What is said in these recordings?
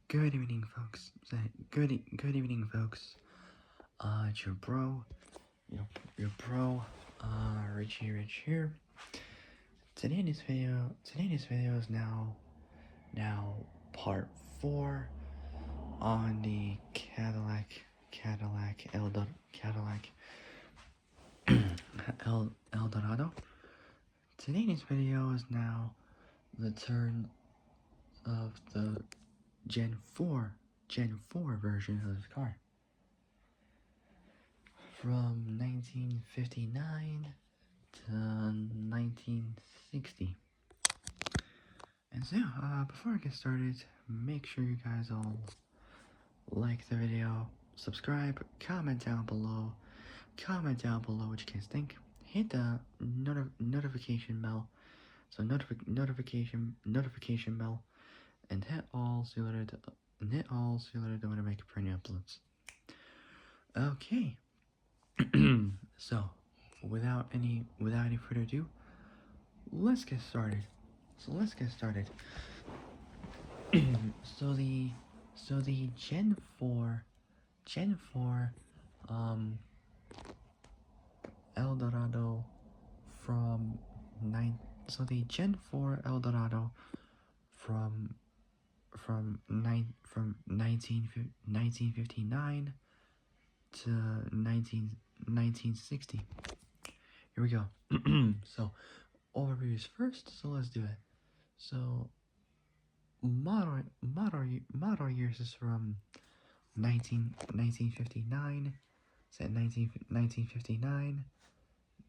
Good evening, folks. Good evening, folks. It's your bro, your bro, Rich here. Today's video is now part 4 on the Cadillac El Dorado. Today's video is now the turn of the Gen 4 version of the car. From 1959 to 1960. And so, before I get started, make sure you guys all like the video, subscribe, comment down below what you guys think. Hit the notification bell, so notification bell, and hit all so you know when I make brand new uploads. Okay. So, without any further ado, let's get started. So the Gen 4 El Dorado from so the Gen 4 El Dorado from 1959 to 1960. Here we go. So overviews first, so let's do it. So model years is from 1959 to 1959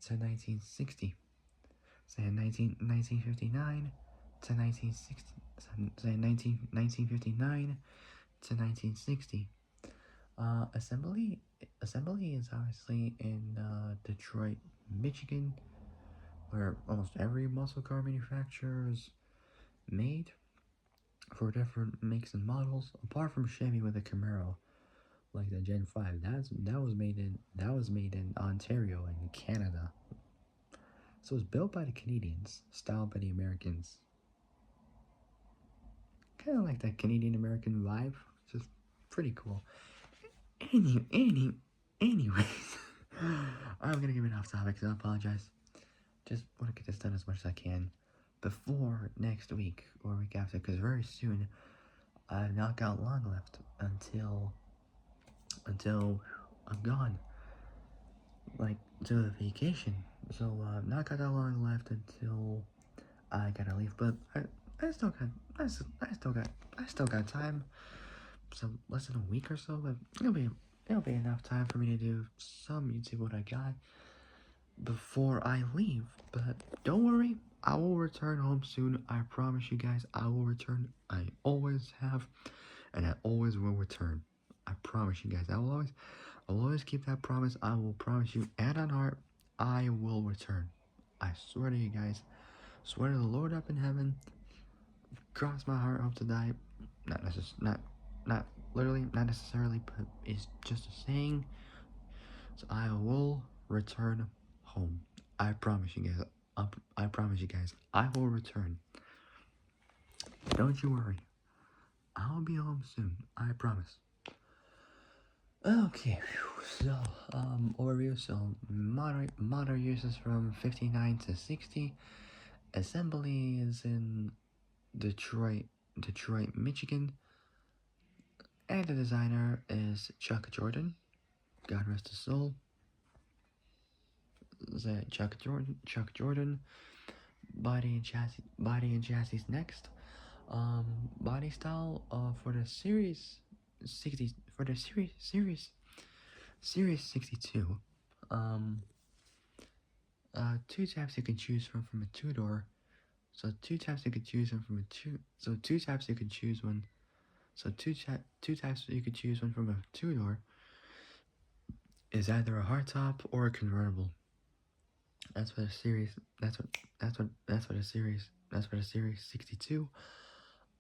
to 1960. Say 1959 to 1960. Say 1959 to 1960. Assembly is obviously in Detroit, Michigan, where almost every muscle car manufacturer is made for different makes and models, apart from Chevy with the Camaro, like the Gen 5. That was made in Ontario in Canada. So it was built by the Canadians, styled by the Americans. Kind of like that Canadian American vibe, just pretty cool. Anyways, I'm gonna get rid off topic, so I apologize. Just want to get this done as much as I can before next week or week after, because very soon I've not got long left until I'm gone, like to the vacation. So not got that long left until I gotta leave, but I still got time. So less than a week or so, but it'll be enough time for me to do some YouTube what I got before I leave. But don't worry, I will return home soon. I promise you guys, I will return. I always have, and I always will return. I promise you guys, I will always keep that promise. I will promise you, and on heart, I will return. I swear to you guys, swear to the Lord up in heaven, cross my heart, hope to die. Not literally, not necessarily, but it's just a saying. So I will return home. I promise you guys. I promise you guys, I will return. Don't you worry. I'll be home soon. I promise. Okay, so overview. So model years is from 59 to 60. Assembly is in Detroit, Michigan. And the designer is Chuck Jordan. God rest his soul. Chuck Jordan. Body and chassis next. Body style for the series 60, for the series 62. Two types you can choose from a two-door. So two types you could choose from a two. So two types you could choose one. So two types you could choose one from a two-door is either a hardtop or a convertible. That's for the series. That's for the series 62.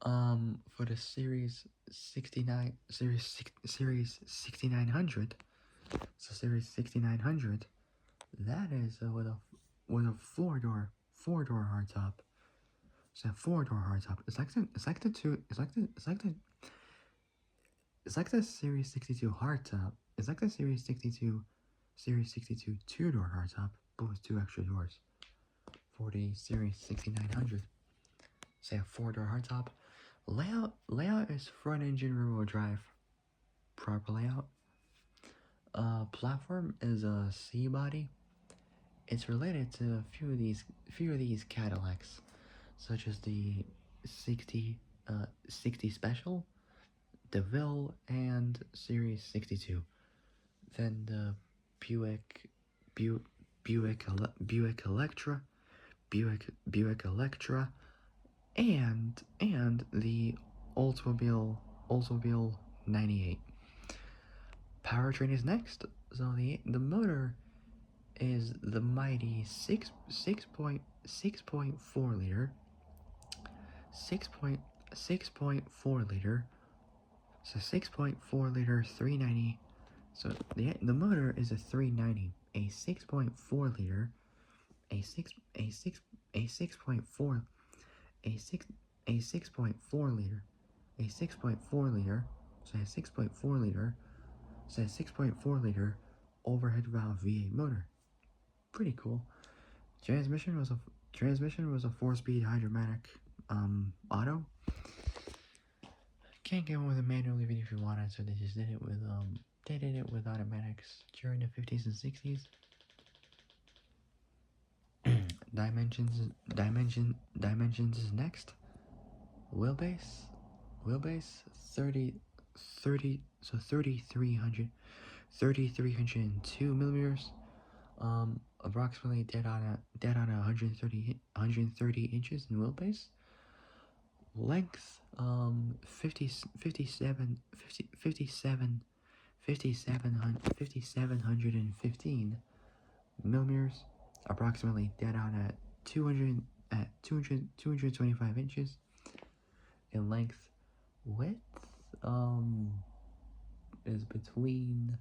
For the series 69, series 6900. So series 6900. That is with a four-door hardtop. So four-door hardtop. It's like the It's like the Series 62 hardtop. It's like the Series 62 two-door hardtop, but with 2 extra doors. For the Series 6900. Say a 4-door hardtop. Layout is front engine rear-wheel drive. Proper layout. Platform is a C body. It's related to a few of these Cadillacs, such as the 60 Special, DeVille, and Series 62. Then the Buick, Bu- Buick Electra, Buick Electra, and the Oldsmobile 98. Powertrain is next. So the motor is the mighty 6.4 liter, 6.4 liter, so 6.4 liter 390. So the motor is a 390, a 6.4 liter, a 6.4, a 6.4 liter, a 6.4 liter, so a 6.4 liter, so a 6.4 liter overhead valve V8 motor. Pretty cool. Transmission was a 4-speed Hydromatic auto. Can't get one with a manual even if you wanted, so they just did it with automatics during the 50s and 60s. Dimensions is next. Wheelbase 3302 millimeters. Approximately dead on 130 inches in wheelbase. Length 5715 millimeters. Approximately dead on at 225 inches in length. Width is between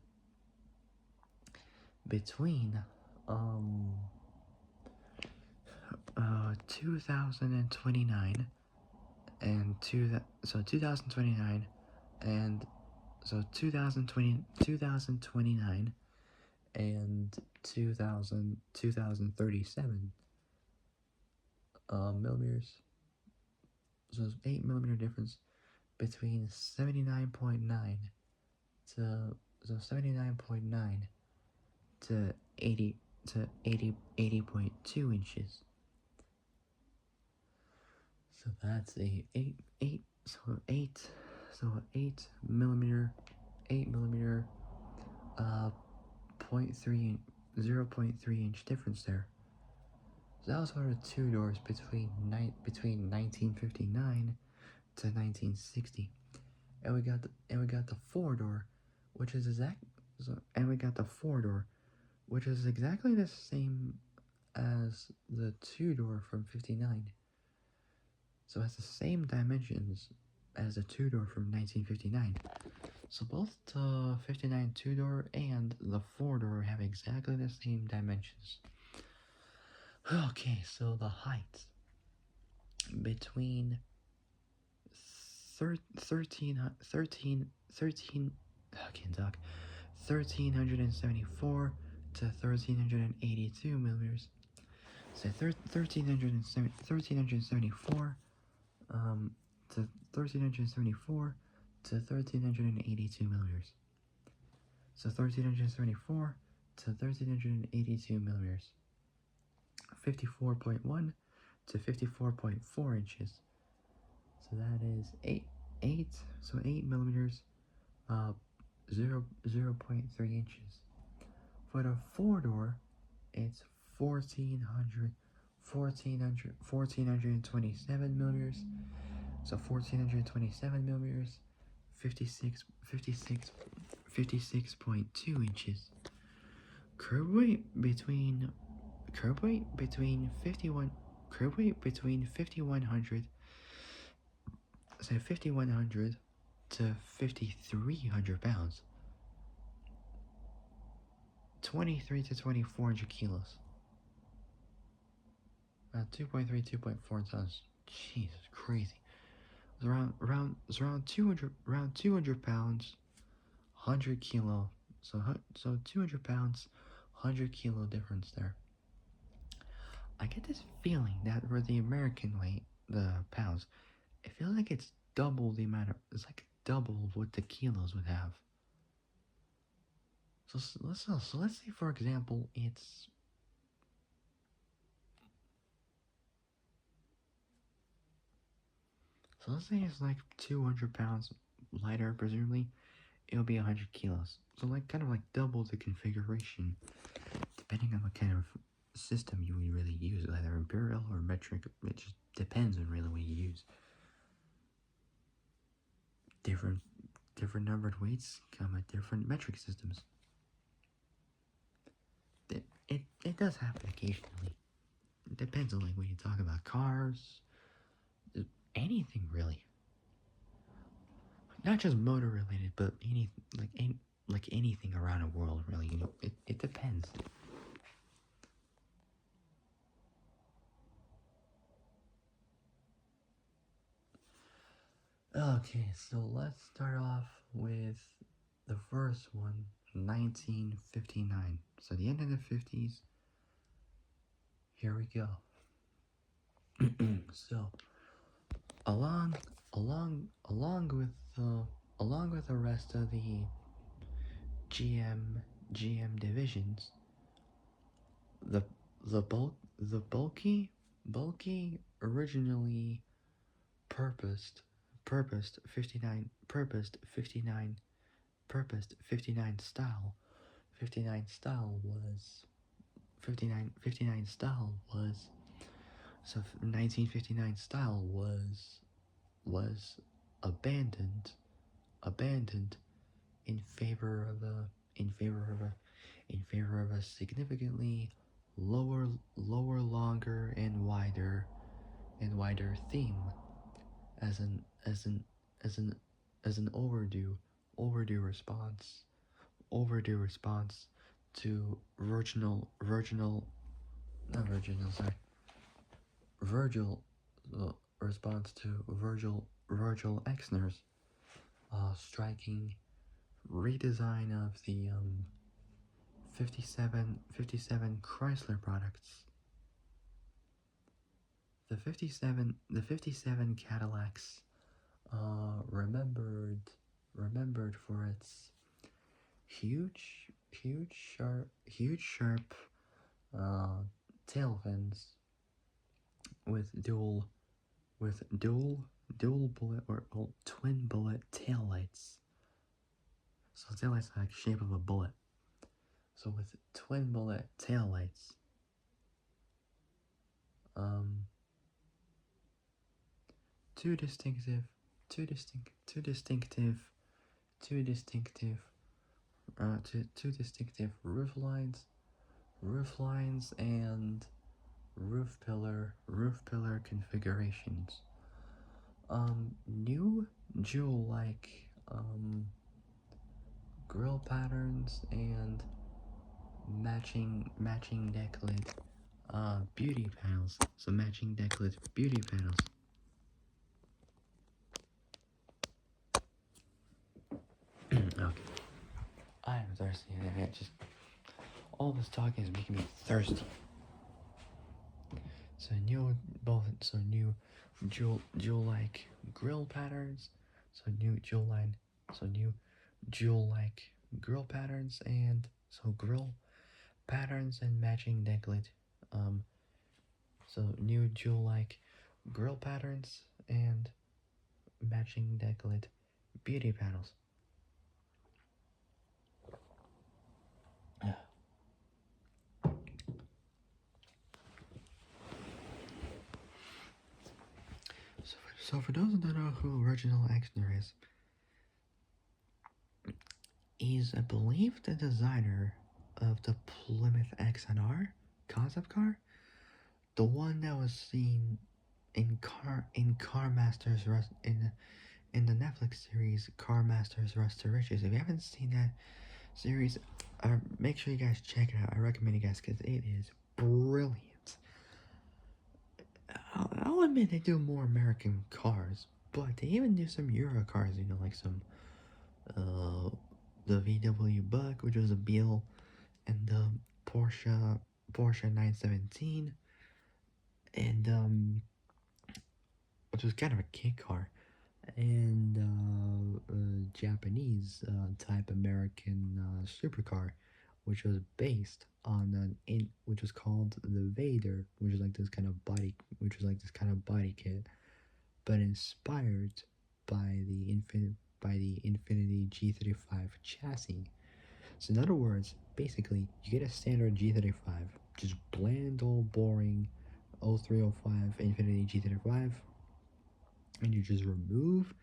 2029 and 2029 and 2029 and 2037 millimeters. So it's 8 millimeter difference between 79.9 to 79.9 to 80.2 inches. So that's a 8 millimeter 0.3 inch difference there. So that was for the 2 doors between 1959 to 1960. And we got the 4-door, which is exactly the same as the 2-door from 59. So it has the same dimensions as the 2-door from 1959. So both the 59 2-door and the 4-door have exactly the same dimensions. Okay, so the height between 1374 to 1382 millimeters. So 1374 to 1374 to 1382 millimeters. So 1374 to 1382 millimeters. 54.1 to 54.4 inches. So that is 8 millimeters, 0.3 inches. For the 4-door, it's 1427 millimeters. So 1427 millimeters, 56.2 inches. Curb weight between 5100 to 5300 pounds. 23 to 2400 kilos. 2.3, 2.4 tons. Jesus, crazy. It's around 200 pounds 100 kilo, so 200 pounds, 100 kilo difference there. I get this feeling that for the American weight, the pounds, I feel like it's double the amount of, it's like double what the kilos would have. So let's say for example it's, so let's say it's like 200 pounds lighter, presumably it'll be 100 kilos. So like kind of like double the configuration, depending on what kind of system you would really use, either imperial or metric. It just depends on really what you use. Different numbered weights come with different metric systems. It does happen occasionally. It depends on like when you talk about cars, anything really. Not just motor related, but like anything around the world really. You know, it depends. Okay, so let's start off with the first one, 1959. So the end of the 50s. Here we go. So along with the rest of the GM divisions, the bulky originally purposed 59 style. 59 style was, so 1959 style was abandoned in favor of a significantly lower, longer and wider theme, as an overdue response to Virgil response to Virgil Exner's striking redesign of the 57 Chrysler products. The 57 Cadillacs, remembered for its huge sharp tail fins with dual bullet or twin bullet tail lights. So tail lights are like shape of a bullet. So with twin bullet tail lights, two distinctive roof lines and roof pillar configurations. New jewel-like grill patterns and matching deck lid beauty panels. So matching deck lid beauty panels. Okay. I am thirsty, and it just, all this talking is making me thirsty. So new jewel-like grill patterns. So new jewel-like grill patterns, and so grill patterns and matching deck lid. So new jewel-like grill patterns and matching deck lid beauty panels. So for those that don't know who Reginald Exner is, he's, I believe, the designer of the Plymouth XNR concept car, the one that was seen in Car Masters in the Netflix series Car Masters Rust to Riches. If you haven't seen that series, make sure you guys check it out. I recommend you guys because it is brilliant. I'll admit they do more American cars, but they even do some Euro cars, you know, like some the VW Bug, which was a Beetle, and the Porsche 917, and which was kind of a kid car, and Japanese type American supercar, which was based on which was called the Vader, which was like this kind of body kit, but inspired by the Infinity G35 chassis. So in other words, basically, you get a standard G35, just bland old boring 0305 Infinity G35, and you just remove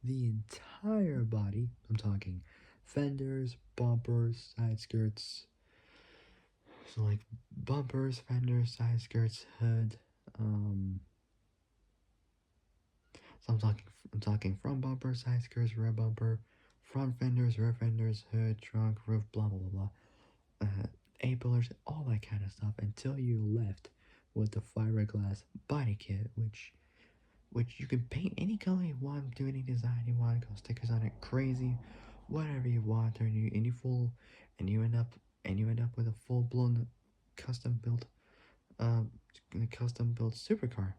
the entire body. I'm talking fenders, bumpers, side skirts. So like bumpers, fenders, side skirts, hood. So I'm talking front bumper, side skirts, rear bumper, front fenders, rear fenders, hood, trunk, roof, blah blah blah blah. A-pillars, all that kind of stuff, until you're left with the fiberglass body kit, which you can paint any color you want, do any design you want, go stickers on it, crazy, whatever you want, and you end up with a full blown custom built supercar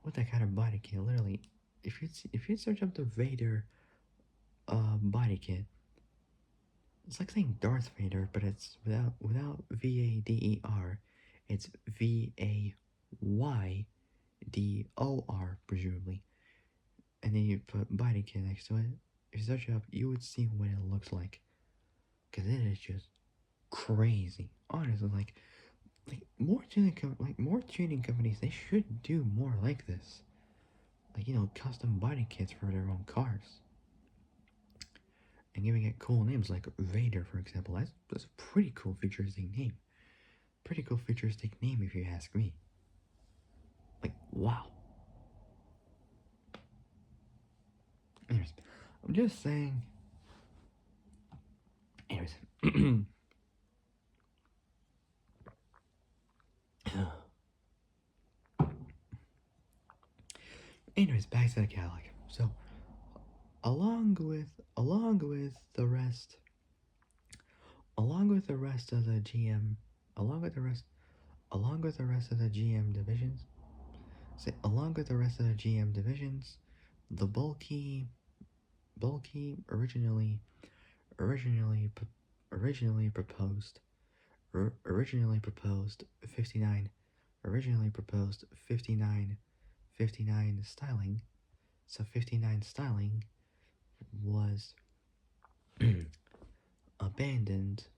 with that kind of body kit. Literally, if you search up the Vader body kit, it's like saying Darth Vader, but it's without VADER, it's VAYDOR presumably, and then you put body kit next to it. If you search it up, you would see what it looks like, cause it is just crazy. Honestly, like more tuning companies, they should do more like this. Like, custom body kits for their own cars. And giving it cool names like Vader, for example. That's a pretty cool futuristic name. Pretty cool futuristic name if you ask me. Like, wow. Anyways, I'm just saying. Anyways. Anyways, back to the Cadillac. So, along with the rest of the GM, along with the rest of the GM divisions, along with the rest of the GM divisions, the originally originally originally proposed originally proposed 59 originally proposed 59 styling. So 59 styling was abandoned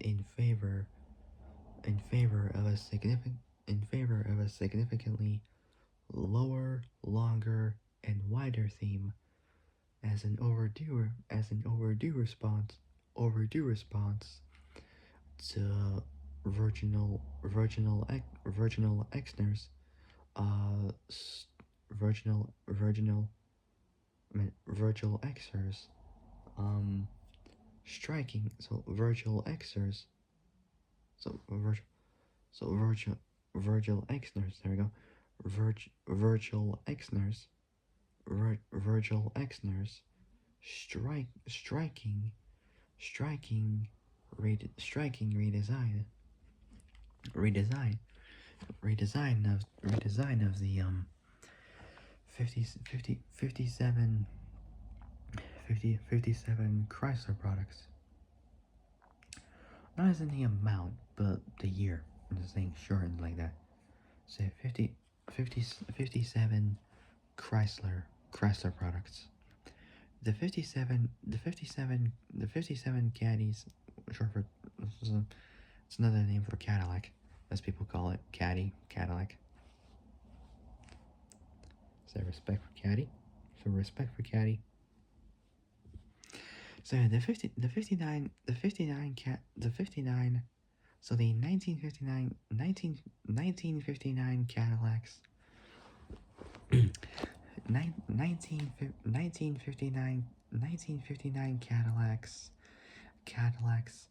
in favor of a significantly lower, longer, and wider theme as an overdue response to Virginal Exner's Virgil Xers striking. So Virgil Xers so Virgil so Virgil Xner's, there we go, Virgil Xner's Virgil Exner's striking redesign of the 57 Chrysler products. Not as in the amount, but the year. I'm just saying shortened like that. So 57 Chrysler products. The 57 Caddies, short for, it's another name for Cadillac, as people call it, Cadillac. So respect for Caddy. So the 59 so the 1959 Cadillacs 1959 Cadillacs.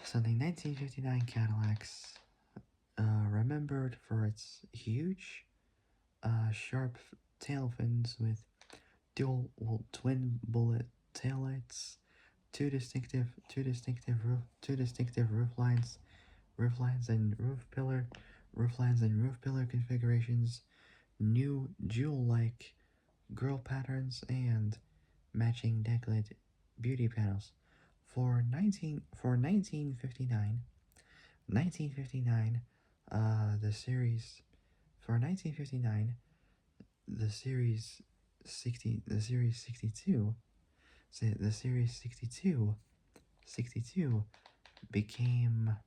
So the 1959 Cadillacs, remembered for its huge, sharp tail fins with twin bullet taillights, two distinctive roof lines and roof pillar configurations, new jewel-like grille patterns, and matching decklit beauty panels. For 1959, the series for 1959, the series 62, the series 62 became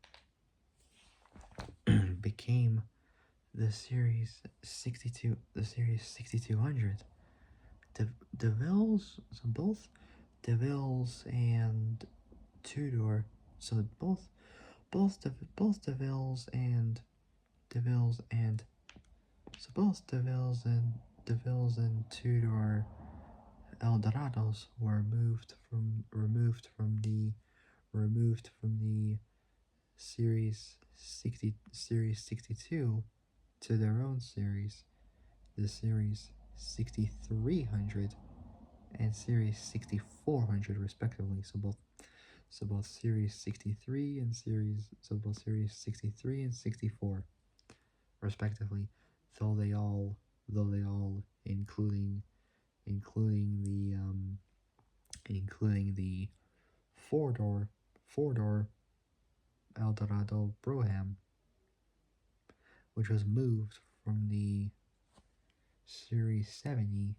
became the series 6200. DeVille's, so both DeVille's and Tudor, so both DeVille's and so both DeVille's and Tudor Eldorados were removed from the series 62 to their own series, the series 6300 and series 6400 respectively. So both series 63 and series 63 and 64 respectively, though they all including the four door Eldorado Brougham, which was moved from the series 70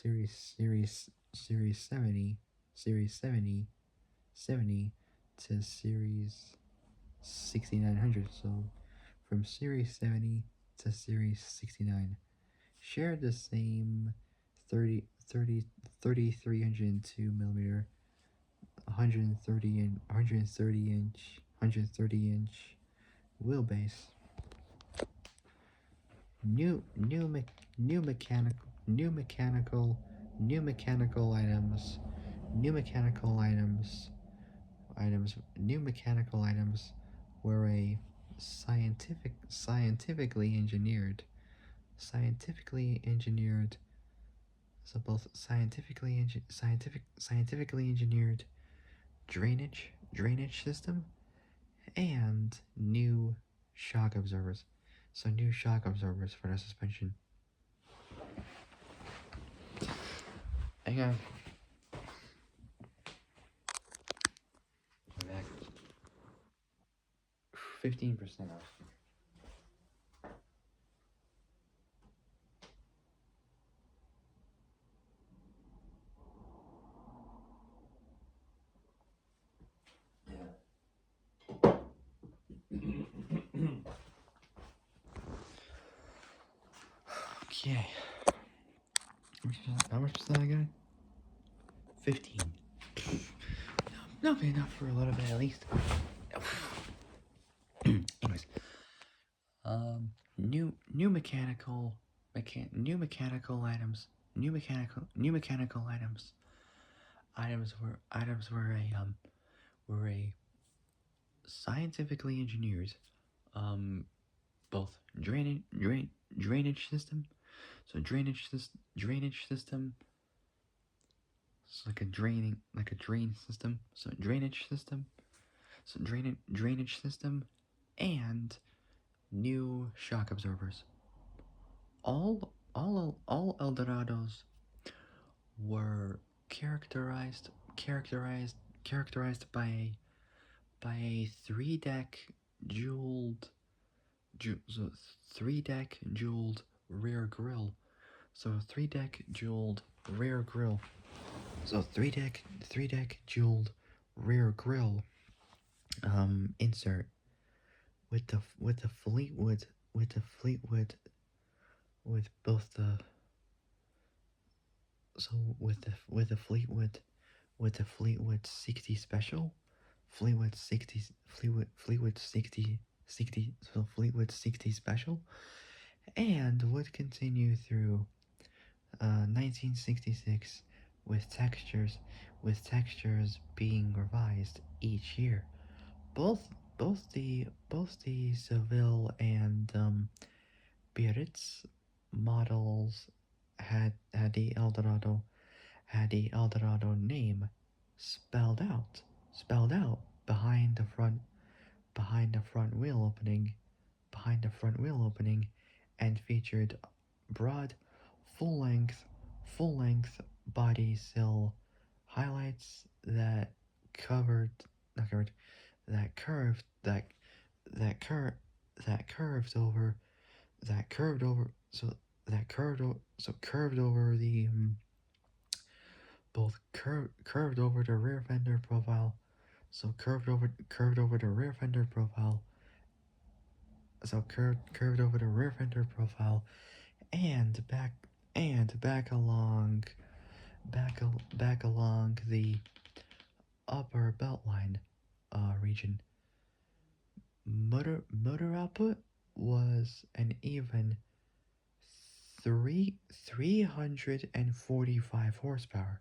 to series 6900. So from series 70 to series 69 shared the same 3,302 millimeter 130 inch wheelbase. New mechanical items were a scientifically engineered so both scientifically engineered drainage system and new shock absorbers. So new shock absorbers for the suspension. Hang on. I'm back. 15% off. Okay. How much is that again? 15. Not be enough for a little bit at least. Anyways, new mechanical items. Were a scientifically engineered both drainage system. So drainage system. It's like a drain system. So drainage system. So drainage system and new shock absorbers. All Eldorados were characterized by a jeweled jeweled rear grille. So three deck jeweled rear grille. So three deck jeweled rear grille insert with the Fleetwood with both the so with the Fleetwood 60 special, Fleetwood 60 so Fleetwood 60 special, and would continue through 1966 with textures being revised each year. Both the Seville and Biarritz models had had the Eldorado name spelled out behind the front wheel opening, and featured broad, full length body sill highlights that covered not covered that curved that cur that curved over that curved over so that curved over the both curved over the rear fender profile, so curved over the rear fender profile, curved over the rear fender profile, and back along back along the upper beltline region. Motor output was an even 345 horsepower.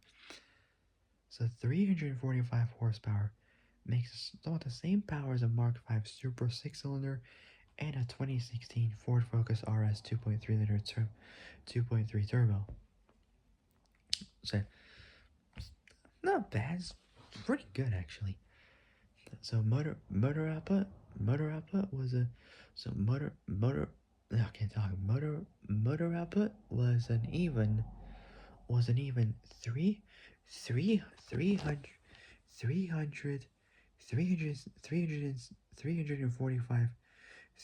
So 345 horsepower makes about the same power as a Mark V Super 6-cylinder and a 2016 Ford Focus RS 2.3 liter 2.3 turbo. So not bad. It's pretty good actually. So motor output was a so motor I can't talk motor output was an even three three three hundred 300 300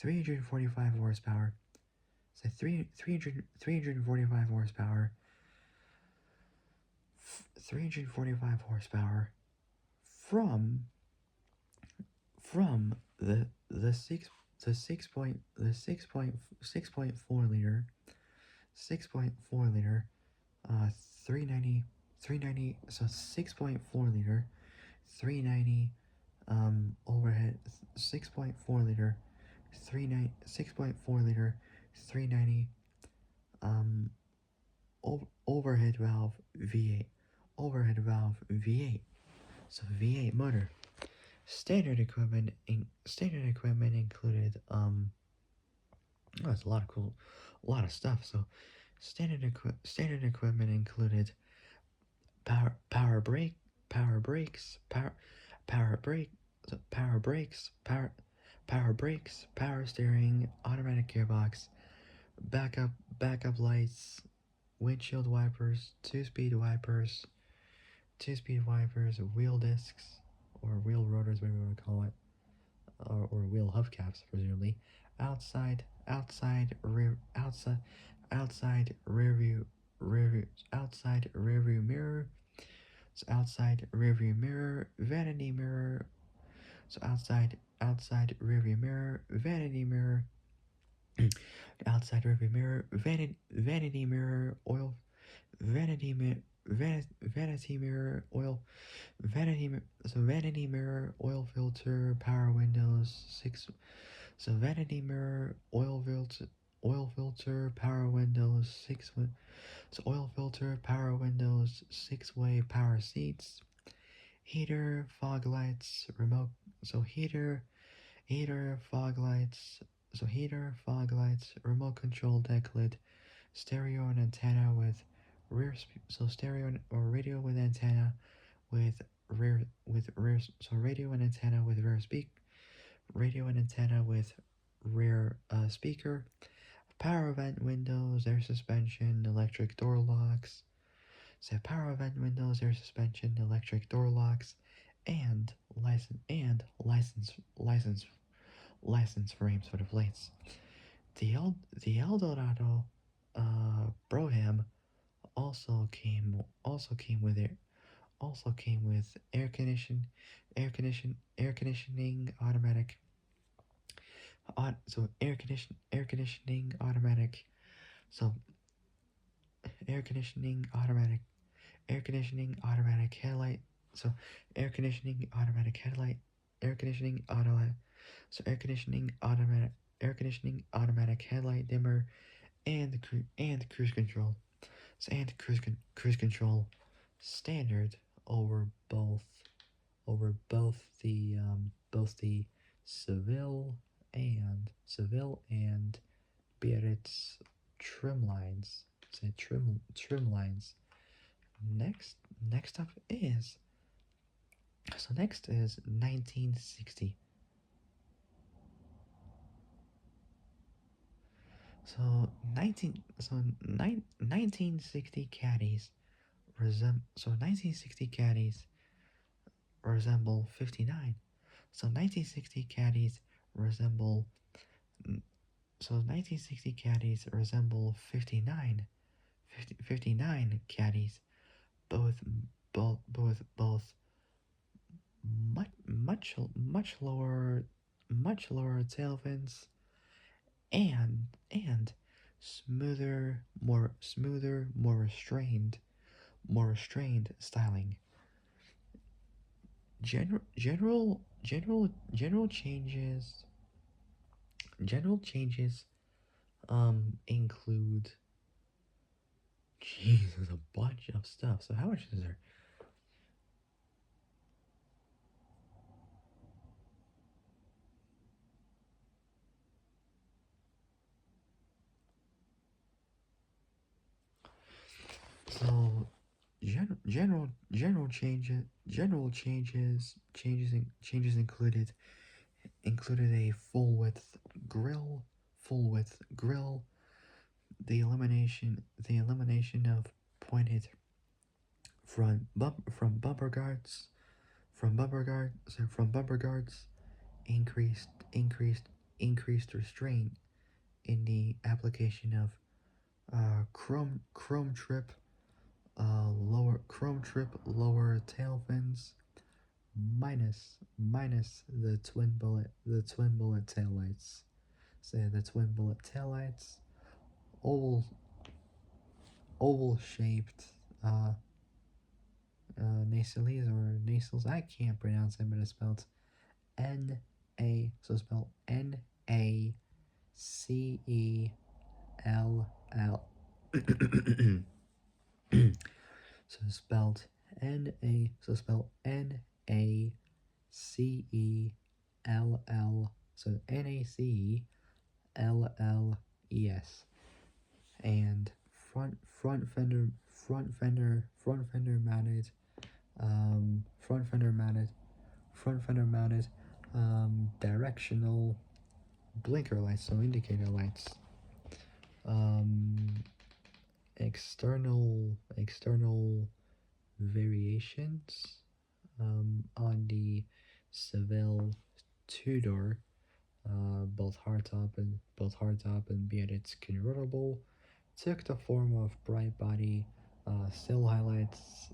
345 horsepower. So 345 horsepower 345 horsepower from the 6.4 liter 390 so 6.4 liter 390 overhead 6.4 liter 390 overhead valve V8 so V8 motor. Standard equipment included it's a lot of stuff. So standard equipment included power brakes, power steering, automatic gearbox, backup lights, windshield wipers, two-speed wipers, wheel discs, or wheel rotors, whatever you want to call it, or wheel hubcaps, presumably. Outside rear view mirror. So outside rear view mirror, vanity mirror. So outside rear view mirror, vanity mirror. Outside rear view mirror, vanity mirror, oil, vanity mirror, oil, vanity mirror, oil filter, power windows, vanity mirror, oil filter, power windows, oil filter, power windows, 6-way power seats, heater, fog lights, remote, fog lights, remote control deck lid, stereo and antenna with stereo or radio with antenna with radio and antenna with rear speaker, power vent windows, air suspension, electric door locks. So power vent windows, air suspension, electric door locks, and license frames for the plates. The Eldorado Broham also came with air conditioning automatic air conditioning automatic so air conditioning automatic headlight so air conditioning automatic headlight air conditioning automatic headlight dimmer and cruise control cruise control standard over both the Seville and Biarritz trim lines. say trim lines. Next next up is next is 1960. So 1960 caddies 1960 caddies resemble 59. So 1960 caddies resemble so 1960 caddies resemble 59 caddies, both both much lower tail fins and smoother, more restrained styling. General changes include, Jesus, a bunch of stuff. So how much is there? So general changes included a full width grill, the elimination of pointed from bumper guards, from bumper guards, increased increased restraint in the application of chrome trip, lower tail fins, minus the twin bullet tail lights. Say the twin bullet tail lights, oval oval shaped nasales or nasals. I can't pronounce it, but it's spelled spelled Nacell. So spelled Nacell. So NACELLES. And front fender mounted directional blinker lights, so indicator lights. External variations on the Seville two-door, both hardtop and be it's convertible, took the form of bright body sill highlights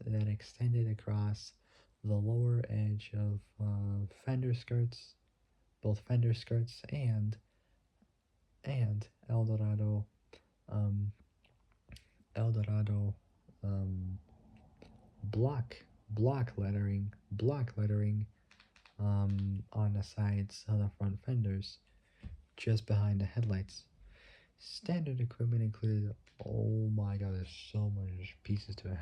that extended across the lower edge of fender skirts, both fender skirts and um, Eldorado um, block lettering on the sides of the front fenders, just behind the headlights. Standard equipment included, oh my god, there's so much pieces to it.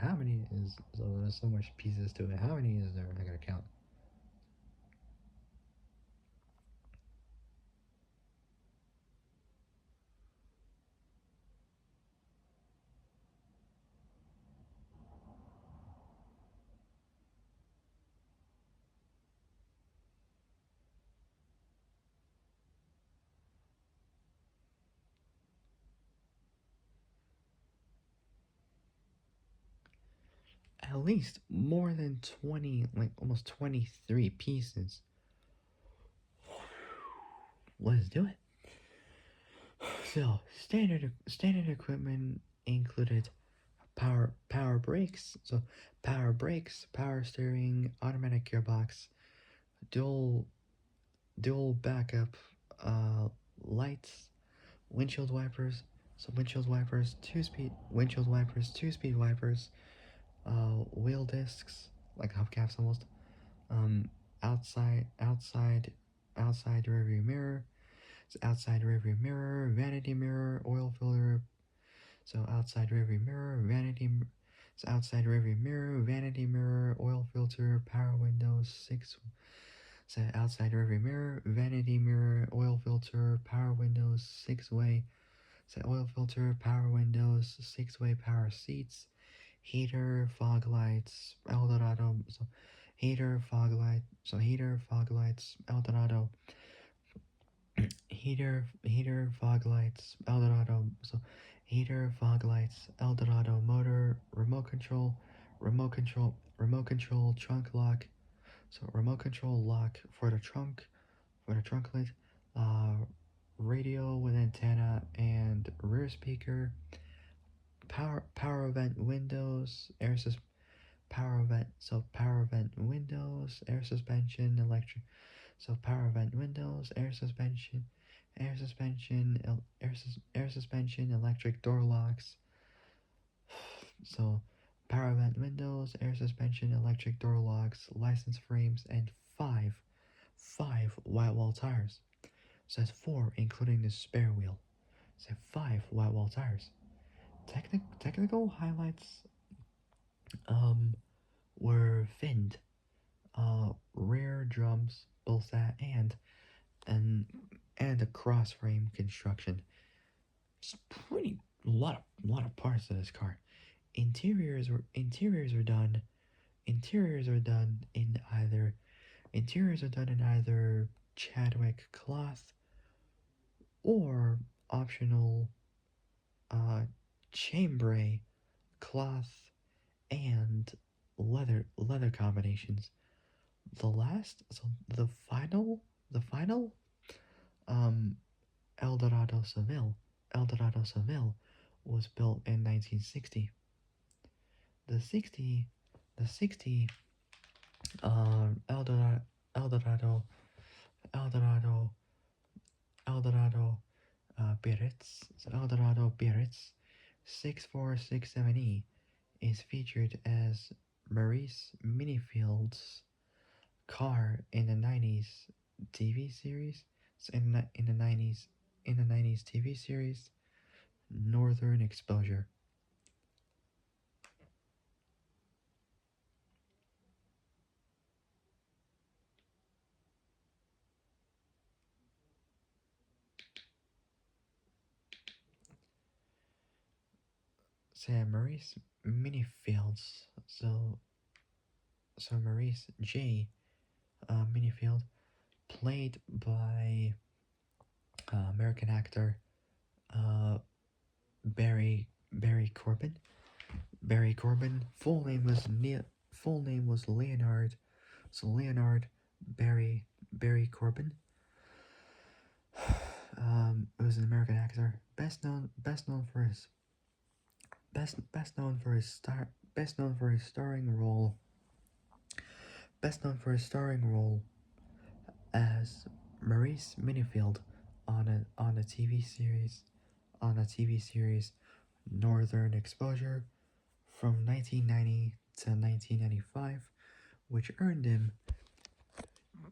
There's so much pieces to it. How many is there? I gotta count. At least more than 20, like almost 23 pieces. Let's do it. So, standard equipment included power brakes, power steering, automatic gearbox, dual backup lights, windshield wipers, two speed wipers, wheel discs, like hubcaps almost, um, outside outside rearview mirror, vanity mirror, oil filter. So outside rearview mirror, vanity mirror, oil filter, power windows, six. So outside rearview mirror, vanity mirror, oil filter, power windows, six way. Say oil filter, power windows, 6-way power seats, heater, fog lights, Eldorado. So heater, fog lights, Eldorado. Heater, fog lights, Eldorado. So heater, fog lights, Eldorado motor, remote control, trunk lock. So remote control lock for the trunk lid, uh, radio with antenna and rear speaker, power vent windows, power vent windows, air suspension, electric. So power vent windows, air suspension, electric door locks. So power vent windows, air suspension, electric door locks, license frames, and five white wall tires. Says four, including the spare wheel. Says five white wall tires. Technical highlights were finned, rear drums, both that and and a cross frame construction. It's pretty lot of parts of this car. Interiors are done. Interiors are done in either Chadwick cloth or optional chambray cloth and leather combinations. The final um Eldorado Seville was built in 1960. The 60 the 60 Eldorado Eldorado Eldorado Eldorado Eldorado Biarritz 6467E is featured as Maurice Minifield's car in the 90s TV series. So in the 90s TV series Northern Exposure. Sam Maurice Minifields. So Maurice J. Minifield, played by American actor uh, Barry Corbin. Barry Corbin. Full name was Leonard. So Leonard Barry Corbin. Was an American actor, best known for his starring role as Maurice Minifield on a TV series Northern Exposure from 1990 to 1995, which earned him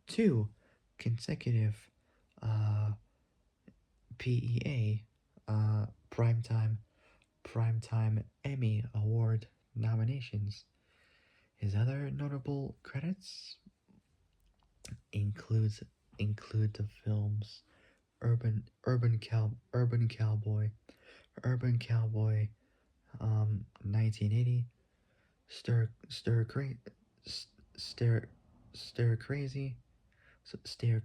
two consecutive uh, PEA Primetime Emmy Award nominations. His other notable credits include the films Urban Cowboy, 1980, Stir Cra- Stir Crazy, so STIR,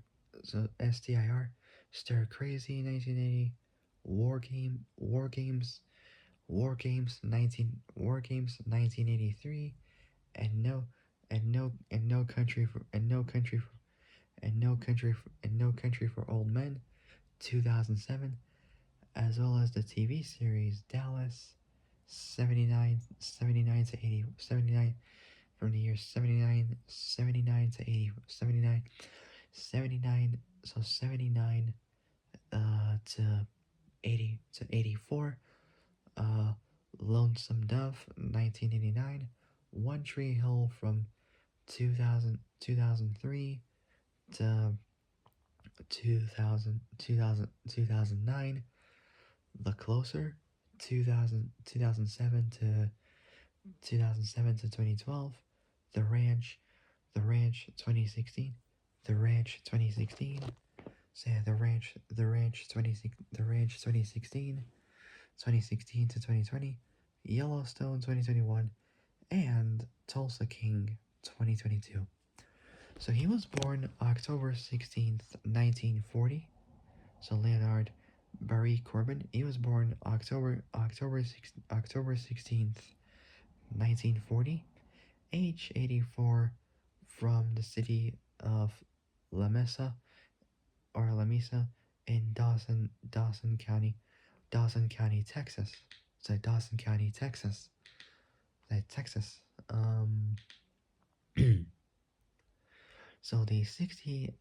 Stir Crazy 1980, War Games 1983, and No Country for Old Men 2007, as well as the TV series Dallas 79 to 80, 79 from the years 79 to 80, 79 to 84, uh, Lonesome Dove 1989, One Tree Hill from 2003 to 2009, The Closer 2007 to 2012, The Ranch 2016, The Ranch 2016, say The Ranch 2016, 2016 to 2020, Yellowstone 2021, and Tulsa King 2022. So he was born October 16th, 1940. So Leonard Barry Corbin, he was born October 16th, 1940, age 84, from the city of La Mesa La Mesa in Dawson County, Texas. So Dawson County, Texas. Texas. Um, so the 60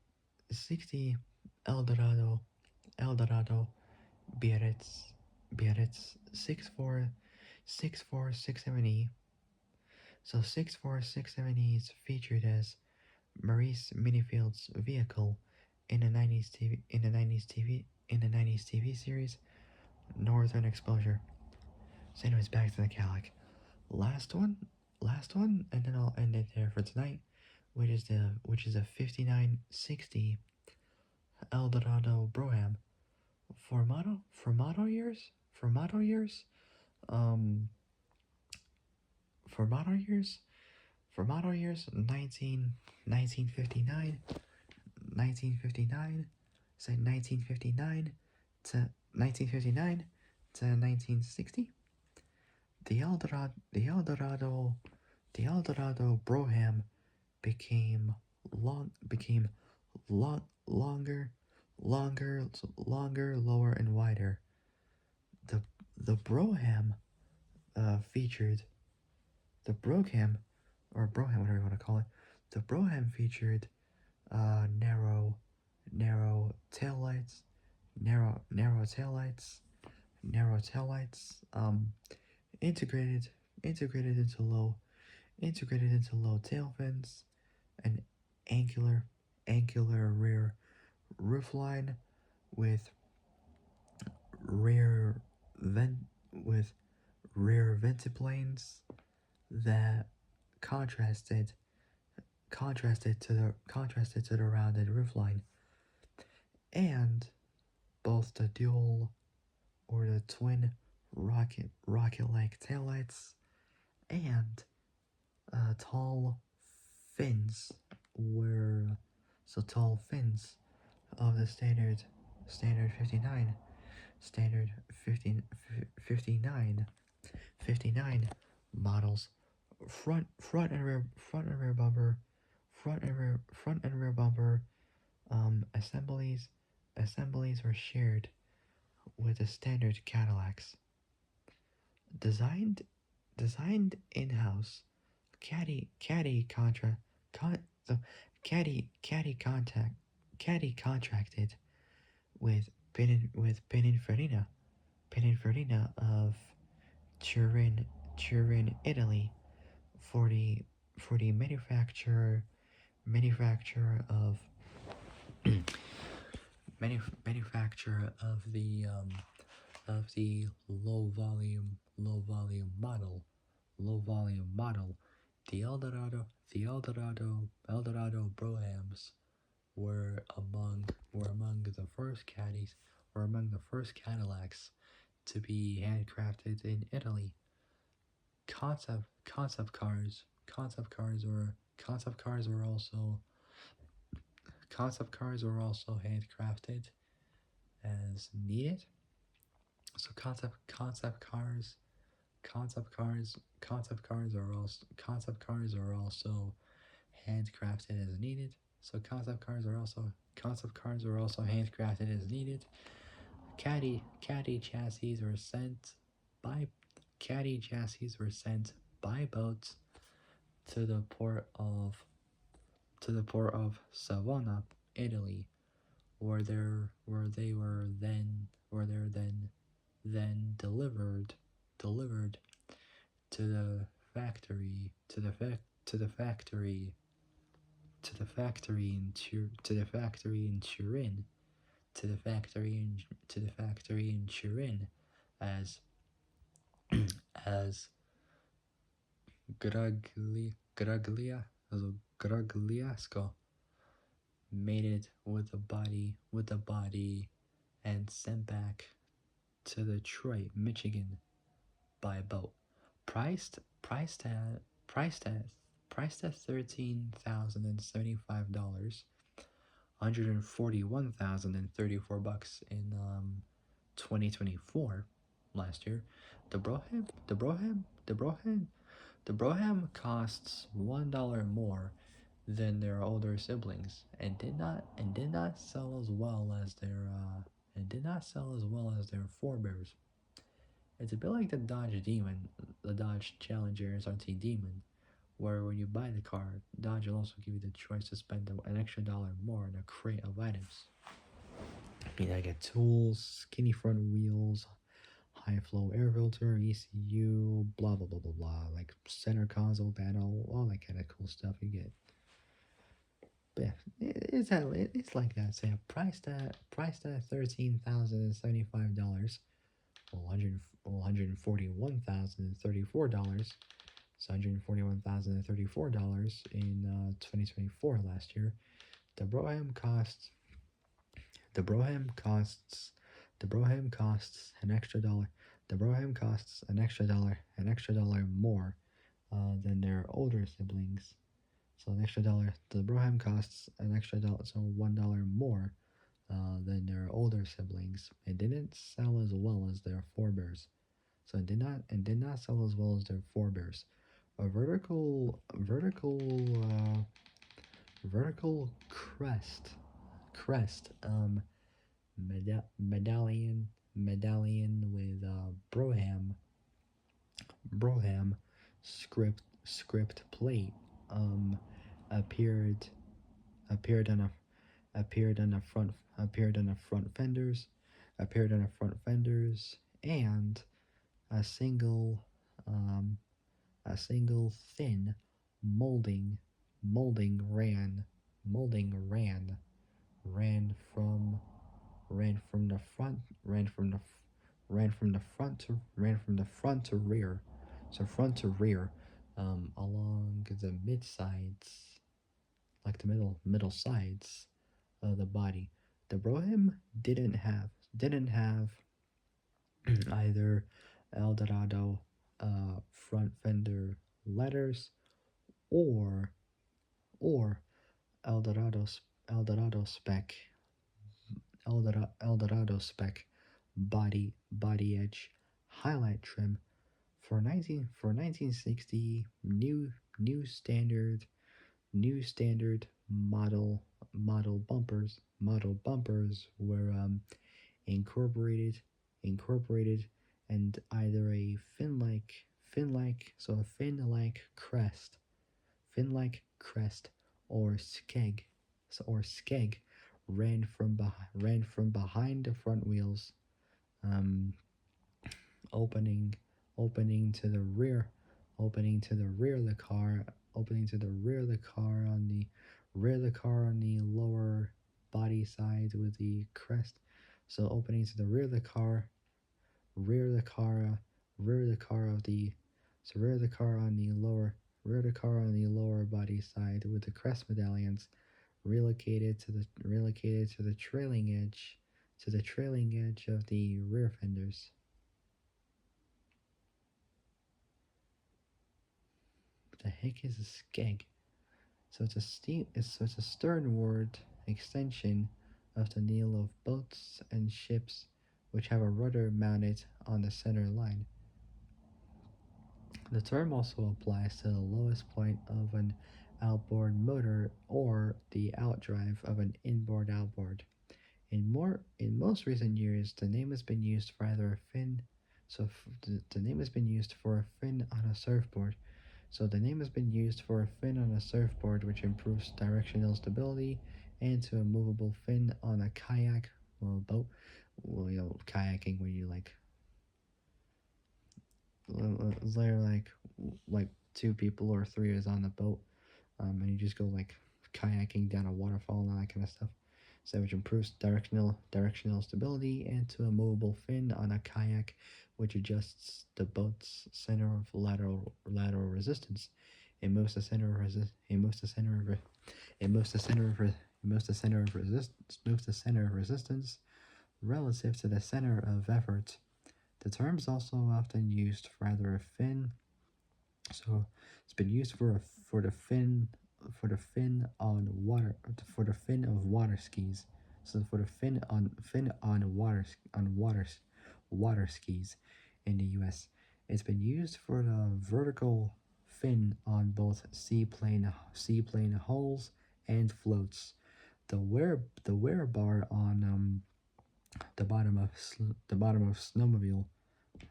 Eldorado Biarritz 64670. So 64670 is featured as Maurice Minifield's vehicle in the 90s TV series Northern Exposure. So anyways, back to the Cadillac. Last one, and then I'll end it there for tonight, which is a 5960 Eldorado Broham for model years, um, for model years, 1959, 1959, say 1959 to 1959 to 1960. The Eldorado Broham became longer, lower and wider. The Broham featured the Broham, or Broham, whatever you want to call it. The Broham featured narrow taillights, integrated into low tail fins, an angular rear roofline with rear vent with rear ventiplanes that contrasted to the rounded roofline, and both the dual or the twin rocket-like taillights and tall fins tall fins of the standard 59 models. Front and rear bumper assemblies were shared with the standard Cadillacs. Designed in-house, Caddy contracted with Pininfarina of Turin, Italy, for the manufacturer of the low volume model. The Eldorado Brohams were among the first Cadillacs to be handcrafted in Italy. Concept cars were also handcrafted as needed. So concept cars are also handcrafted as needed. So concept cars are also handcrafted as needed. Caddy chassis were sent by boat to the port of Savona, Italy, where they were then delivered to the factory in Turin as as Gragliasco made it with the body and sent back to Detroit, Michigan by boat. Priced priced at priced at priced at $13,075, $141,034 in 2024 last year. The Broham costs $1 more than their older siblings, and did not sell as well as their forebears. It's a bit like the Dodge Challenger SRT Demon, where when you buy the car, Dodge will also give you the choice to spend an extra dollar more on a crate of items. I mean, I get tools, skinny front wheels, high flow air filter, ECU, blah blah blah blah blah, like center console panel, all that kind of cool stuff you get. But yeah, it's like that. Say priced at $13,075, $141,034. It's $141,034 in 2024 last year. The Broham costs the Broham costs the Broham costs an extra dollar. The Broham costs an extra dollar more than their older siblings. So an extra dollar. The Broham costs an extra dollar, so $1 more than their older siblings. It didn't sell as well as their forebears. So it did not sell as well as their forebears. A vertical crest medallion with Broham script plate appeared appeared on a appeared on the front fenders, and a single um, thin molding ran from the front ran from the front to rear, along the mid sides, like the middle sides of the body. The Broham didn't have either Eldorado front fender letters or or Eldorado spec Eldorado spec body edge highlight trim for 1960 new standard model bumpers were incorporated, and either a fin like crest or skeg ran from behind the front wheels, um, opening opening to the rear of the car on the lower body side with the crest. So opening to the rear of the car rear of the car rear of the car of the so rear of the car on the lower body side with the crest medallions relocated to the trailing edge of the rear fenders. What the heck is a skeg? So it's a sternward extension of the keel of boats and ships which have a rudder mounted on the center line. The term also applies to the lowest point of an outboard motor or the outdrive of an inboard outboard. In most recent years, the name has been used for either a fin. The name has been used for a fin on a surfboard. So the name has been used for a fin on a surfboard, which improves directional stability, and to a movable fin on a kayak or a boat. Well, kayaking where you like two people or three is on the boat, and you just go like kayaking down a waterfall and all that kind of stuff. So which improves directional stability, and to a movable fin on a kayak, which adjusts the boat's center of lateral resistance. It moves the center of resistance relative to the center of effort The term is also often used for either a fin. So it's been used for the fin on water for the fin of water skis. So for the fin on water skis in the U.S. It's been used for the vertical fin on both seaplane hulls and floats. The wear bar on the bottom of snowmobile,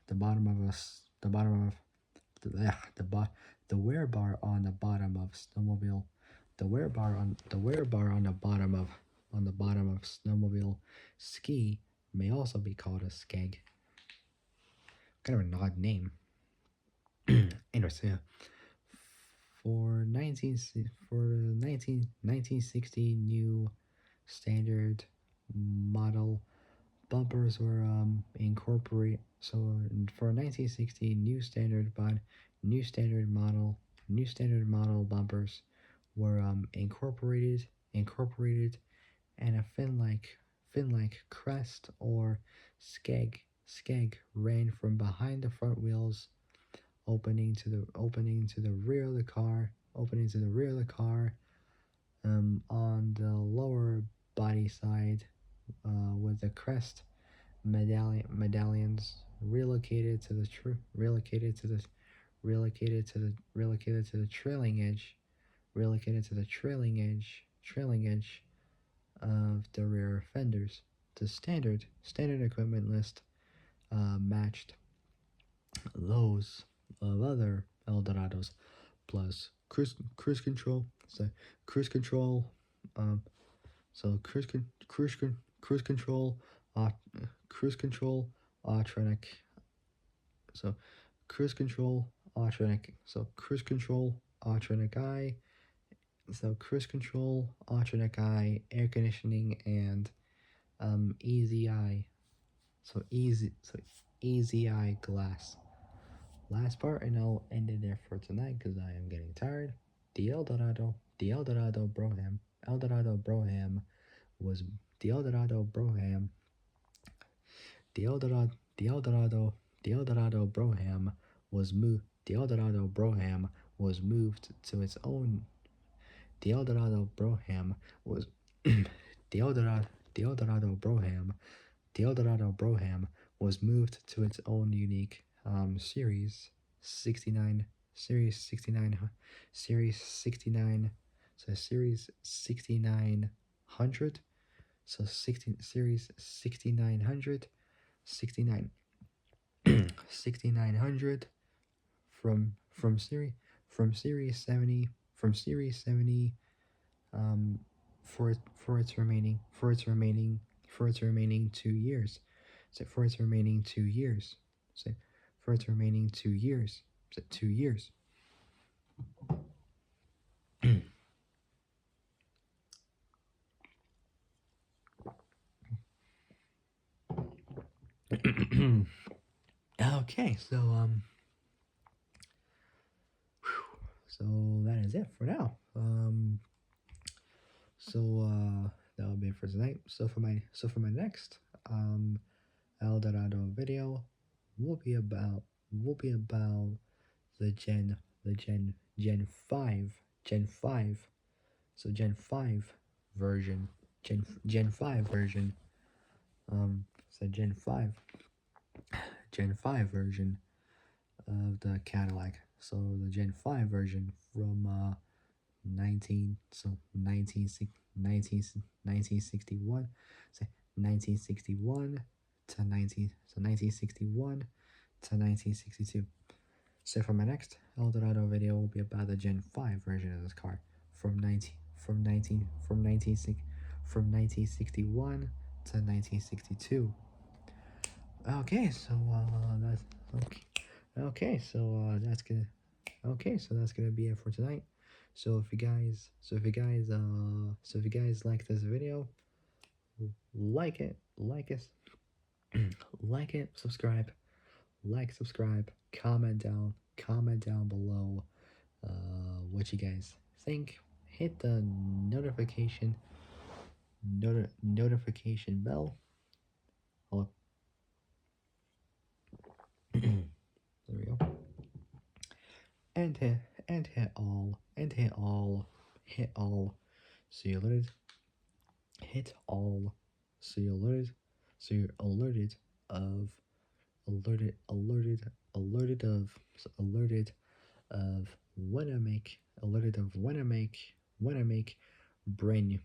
the bottom of a the bottom of the bo- the wear bar on the bottom of snowmobile, the wear bar on the bottom of snowmobile ski may also be called a skeg. Kind of an odd name. Anyway, so yeah, for 1960 new standard model bumpers were incorporated. So for 1960 new standard model bumpers were incorporated, and a fin like crest or skeg ran from behind the front wheels, opening to the rear of the car, on the lower body side, with the crest medallions relocated to the trailing edge of the rear fenders. The standard equipment list matched those of other Eldorados, plus cruise control. So cruise control, um, so cruise control, uh, cruise control, Autronic. So cruise control, Autronic. So cruise control, Autronic eye. So cruise control, Autronic eye, air conditioning, and easy eye. So easy eye glass. Last part, and I'll end it there for tonight because I am getting tired. The Eldorado Broham was the Eldorado Broham, the Eldorado, the Eldorado, the Eldorado Broham was moved. The Eldorado Broham was moved to its own. The Eldorado Broham was the Eldorado, the Eldorado Broham, the Eldorado Broham was moved to its own unique series 69 series 69 series 69 so series 6900 so 16 series 6900 69 6900 from series from series 70 from series 70 for its remaining 2 years. So for its remaining 2 years. So for its remaining 2 years. So 2 years. Okay, so that is it for now. That'll be it for tonight. So for my next Eldorado video will be about the Gen 5 so Gen 5 version so Gen 5 version of the Cadillac. So the Gen 5 version from 1961, so 1961 to 1962. So for my next Eldorado video will be about the Gen 5 version of this car from 1961 to 1962. Okay, so that's okay. Okay, so that's gonna be it for tonight. So if you guys like this video, like it, subscribe, comment down below what you guys think. Hit the notification bell. Hello. There we go. And hit, hit all. So you're alerted. Hit all. So you're alerted. So you're alerted of, alerted of when I make, brand new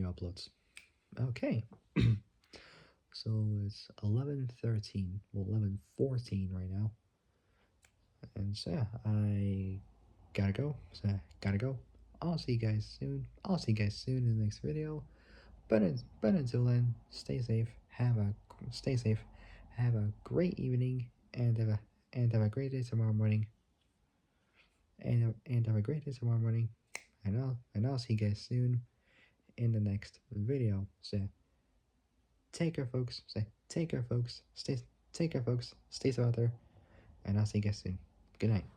uploads. Okay. So it's 11:13, well 11:14 right now. And so yeah, I gotta go. So gotta go. I'll see you guys soon. In the next video. But until then, stay safe. Have a great evening, and have a great day tomorrow morning. And have a great day tomorrow morning. And I'll see you guys soon in the next video. So take care, folks. Take care, folks. Take care, folks. Stay safe out there. And I'll see you guys soon. Good night.